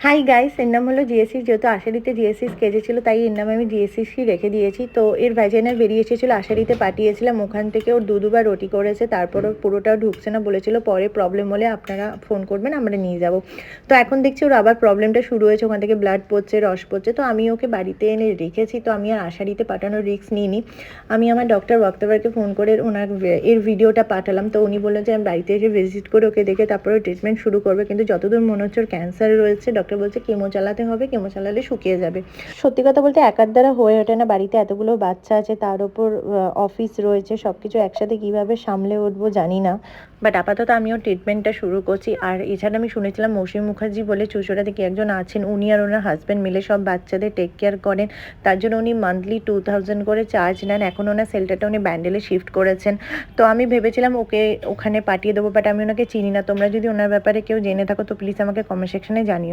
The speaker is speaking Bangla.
হাই গাইস, এর নাম হলো জিএসসি। যেহেতু আশারিতে জিএসসিস কেজে ছিল, তাই এর নামে আমি জিএসসিসই রেখে দিয়েছি। তো এর ভ্যাজাইনাল বেরিয়ে এসেছিলো, আশারিতে পাঠিয়েছিলাম, ওখান থেকে ওর দুবার ওটি করেছে, তারপরও পুরোটাও ঢুকছে না, বলেছিল পরে প্রবলেম হলে আপনারা ফোন করবেন, আমরা নিয়ে যাব। তো এখন দেখছি ওর আবার প্রবলেমটা শুরু হয়েছে, ওখান থেকে ব্লাড পড়ছে, রস পড়ছে। তো আমি ওকে বাড়িতে এনে রেখেছি, তো আমি আর আশারিতে পাঠানোর রিস্ক নিইনি। আমি আমার ডক্টর বক্তব্যকে ফোন করে ওনার এর ভিডিওটা পাঠালাম। তো উনি বললেন যে আমি বাড়িতে এসে ভিজিট করে ওকে দেখে তারপরে ট্রিটমেন্ট শুরু করবে। কিন্তু যতদূর মনে হচ্ছে ওর ক্যান্সার রয়েছে, ডক্টর বলছে কেমো চালাতে হবে, কেমো চালালে শুকিয়ে যাবে। সত্যি কথা বলতে একার দ্বারা হয়ে ওঠে না, বাড়িতে এতগুলো বাচ্চা আছে, তার ওপর অফিস রয়েছে, সব কিছু একসাথে কীভাবে সামলে উঠবো জানি না। বাট আপাতত আমিও ট্রিটমেন্টটা শুরু করছি। আর এছাড়া আমি শুনেছিলাম মৌসুমী মুখার্জি বলে চুঁচুড়া থেকে একজন আছেন, উনি আর ওনার হাজব্যান্ড মিলে সব বাচ্চাদের টেক কেয়ার করেন। তার জন্য উনি মান্থলি 2000 করে চার্জ নেন। এখন ওনার সেন্টারটা উনি ব্যান্ডেলে শিফট করেছেন। তো আমি ভেবেছিলাম ওকে ওখানে পাঠিয়ে দেবো, বাট আমি ওনাকে চিনি না। তোমরা যদি ওনার ব্যাপারে কেউ জেনে থাকো তো প্লিজ আমাকে কমেন্ট সেকশনে জানিও।